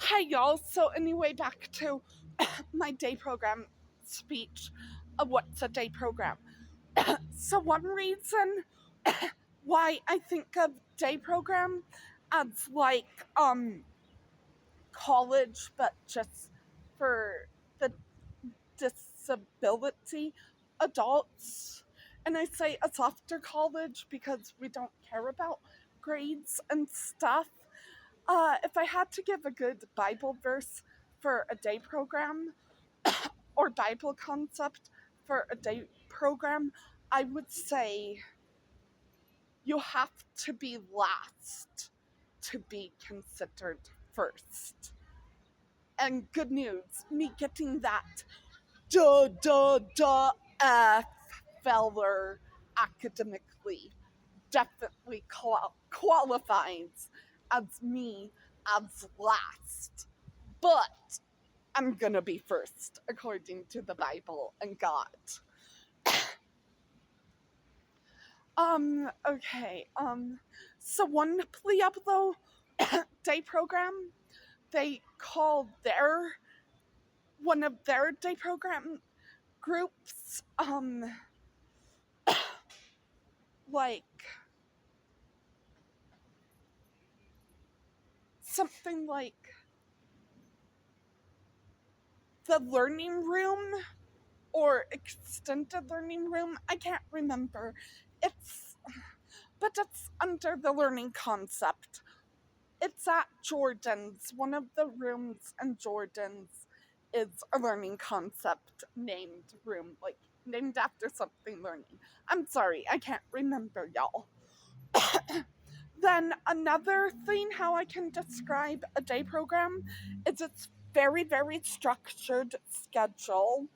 Hi, y'all. So, anyway, back to my day program speech of what's a day program. So, one reason why I think of day program as like college, but just for the disability adults. And I say it's after college because we don't care about grades and stuff. If I had to give a good Bible verse for a day program or Bible concept for a day program, I would say you have to be last to be considered first. And good news, me getting that F feller academically definitely qualifies as me as last. But I'm gonna be first, according to the Bible and God. Okay, so one Pueblo day program, they call one of their day program groups, like, something like the learning room or extended learning room. I can't remember. It's, but it's under the learning concept. It's at Jordan's. One of the rooms in Jordan's is a learning concept named room, like named after something learning. I'm sorry, I can't remember, y'all. Then another thing how I can describe a day program is it's very, very structured schedule.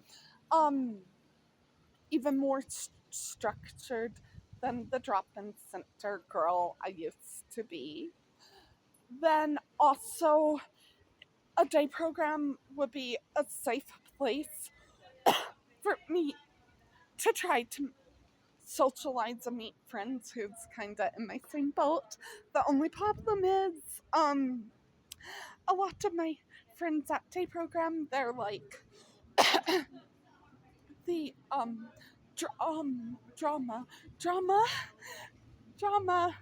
Um, Even more structured than the drop-in center girl I used to be. Then also a day program would be a safe place for me to try to socialize and meet friends who's kind of in my same boat. The only problem is, a lot of my friends at day program, they're like the drama, drama, drama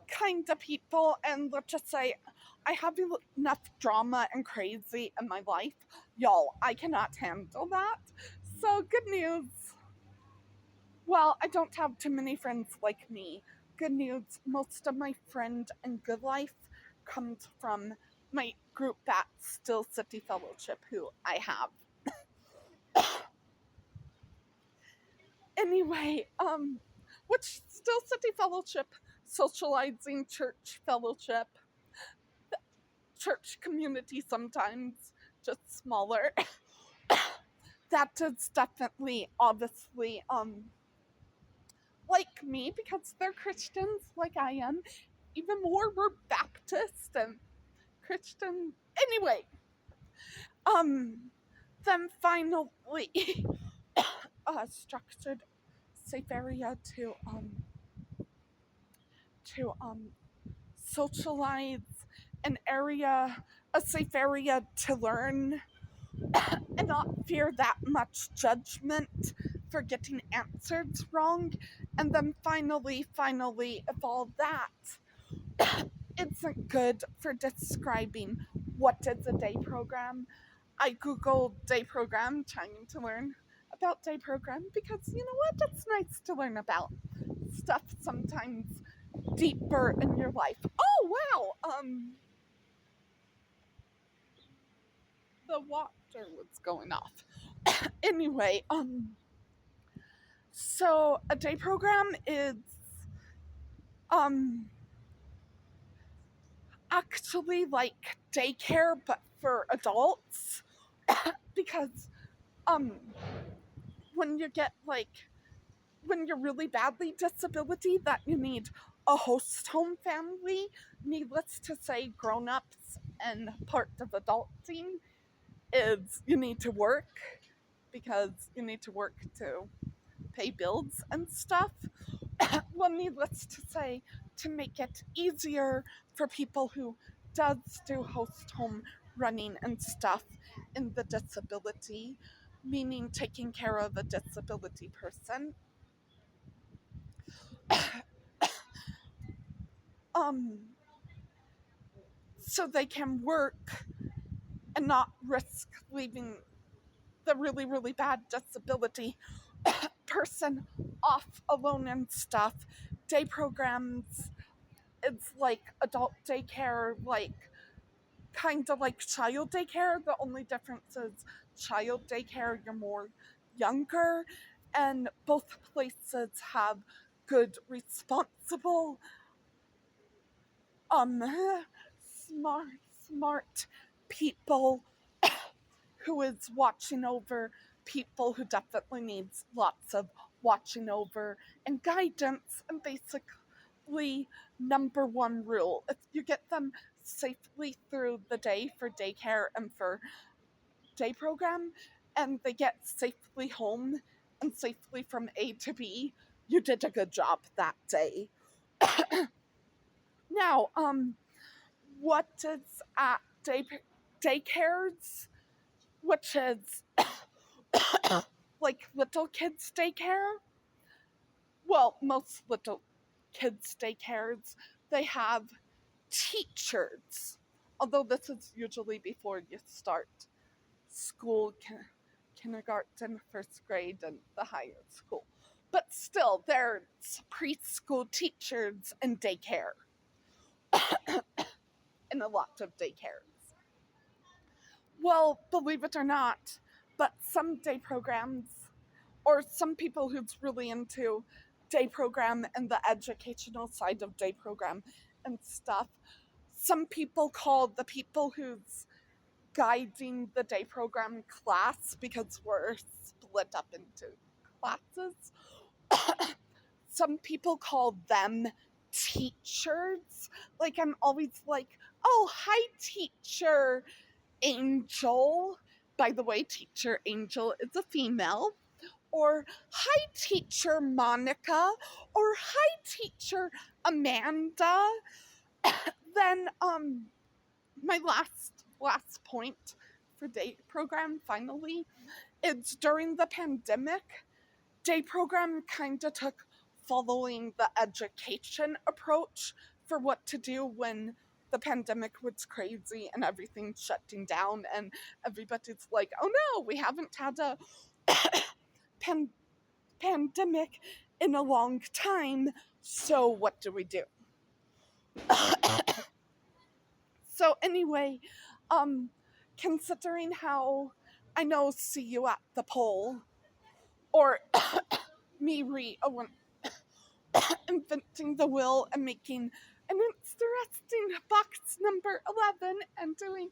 kind of people, and let's just say I have enough drama and crazy in my life. Y'all, I cannot handle that. So, good news. Well, I don't have too many friends like me. Good news, most of my friend and good life comes from my group at Still City Fellowship, who I have. Anyway, which Still City Fellowship, socializing church fellowship, church community sometimes, just smaller. That is definitely, obviously, like me because they're Christians, like I am. Even more, we're Baptist and Christian. Anyway, um, then finally, structured safe area to socialize, an area, a safe area to learn and not fear that much judgment for getting answers wrong. And then finally, if all that isn't good for describing what is a day program, I Googled day program trying to learn about day program because you know what? It's nice to learn about stuff sometimes deeper in your life. Oh wow! The water was going off. Anyway, so a day program is um actually like daycare but for adults because um when you get like when you're really badly disability that you need a host home family, needless to say grown-ups and part of adulting is you need to work because you need to work to pay bills and stuff. Well, needless to say, to make it easier for people who does do host home running and stuff in the disability, meaning taking care of a disability person. Um, so they can work and not risk leaving the really, really bad disability person off alone and stuff. Day programs, it's like adult daycare, like kind of like child daycare. The only difference is child daycare, you're more younger, and both places have good, responsible, um, smart, smart people who is watching over people who definitely needs lots of watching over and guidance. And basically, number one rule, if you get them safely through the day for daycare and for day program, and they get safely home and safely from A to B, you did a good job that day. Now, what is at daycares, which is like little kids daycare? Well, most little kids daycares, they have teachers. Although this is usually before you start school, kindergarten, first grade, and the higher school. But still, there's preschool teachers in daycare, in a lot of daycares. Well, believe it or not, but some day programs, or some people who's really into day program and the educational side of day program and stuff, some people call the people who's guiding the day program class, because we're split up into classes, some people call them teachers. Like, I'm always like, oh, hi, teacher Angel. By the way, teacher Angel is a female. Or hi, teacher Monica. Or hi, teacher Amanda. Then my last point for day program finally is during the pandemic, day program kind of took following the education approach for what to do when the pandemic was crazy and everything's shutting down and everybody's like, oh no, we haven't had a pandemic in a long time, so what do we do? So anyway, considering how I know see you at the poll, or me inventing the will and making an interesting box number 11 and doing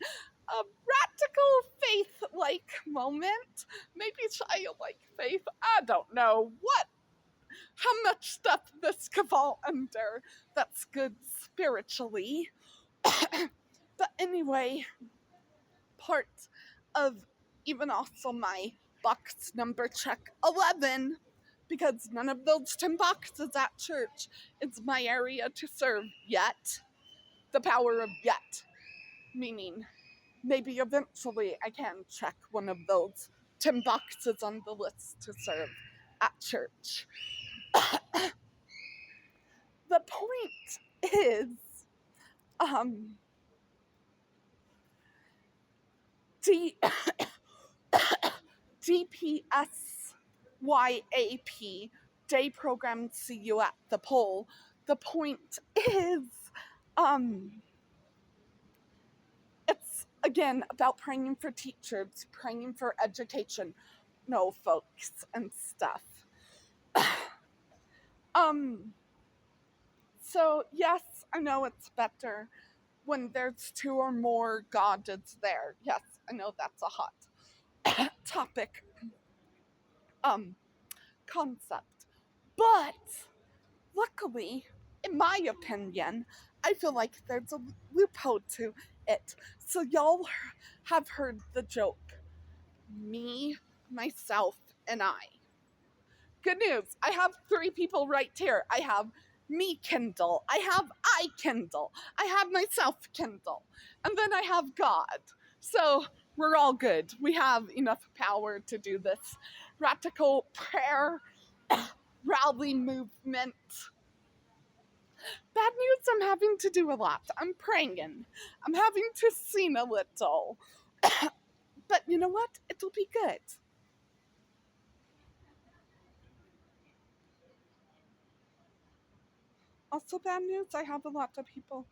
a radical faith like moment, maybe childlike faith, I don't know what, how much stuff this could fall under that's good spiritually. But anyway, part of even also my box number check 11, because none of those 10 boxes at church is my area to serve yet. The power of yet, meaning maybe eventually I can check one of those 10 boxes on the list to serve at church. The point is, DPSYAP, day program, see you at the poll. The point is, it's again about praying for teachers, praying for education, no folks and stuff. So yes, I know it's better when there's two or more God is there. Yes, I know that's a hot topic concept. But luckily, in my opinion, I feel like there's a loophole to it. So y'all have heard the joke, me, myself, and I. Good news, I have 3 people right here. I have me Kindle, I have I Kindle, I have myself Kindle, and then I have God. So we're all good. We have enough power to do this radical prayer rally movement. Bad news, I'm having to do a lot. I'm praying. I'm having to sing a little. But you know what? It'll be good. Also, bad news, I have a lot of people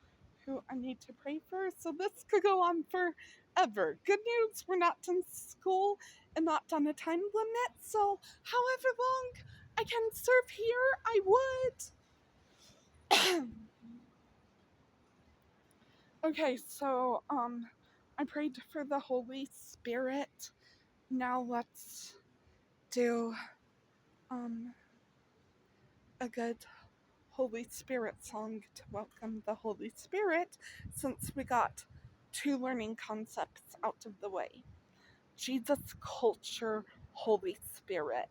who I need to pray for, so this could go on forever. Good news, we're not done school and not done a time limit, so however long I can serve here, I would. Okay, so I prayed for the Holy Spirit. Now let's do um a good Holy Spirit song to welcome the Holy Spirit, since we got two learning concepts out of the way. Jesus, culture, Holy Spirit.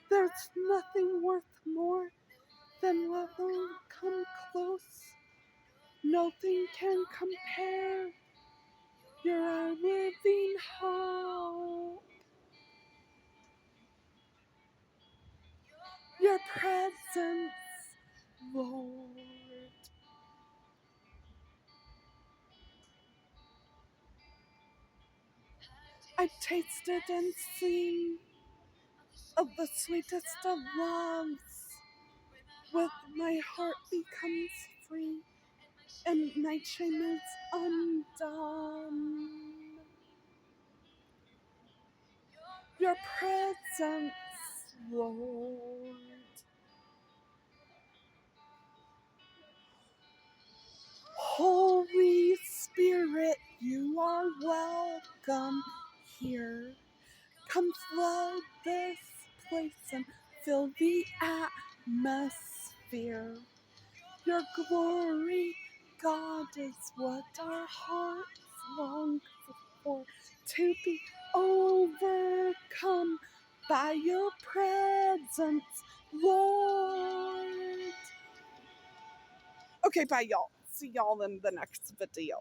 There's nothing worth more than love will come close. Nothing can compare. You're our living hope. Your presence, Lord. I've tasted and seen of the sweetest of loves. With my heart becomes free and my chain is undone. Your presence, Lord. Holy Spirit, you are welcome here. Come flood this place and fill the atmosphere. Your glory, God, is what our hearts long for. To be overcome by your presence, Lord. Okay, bye, y'all. See y'all in the next video.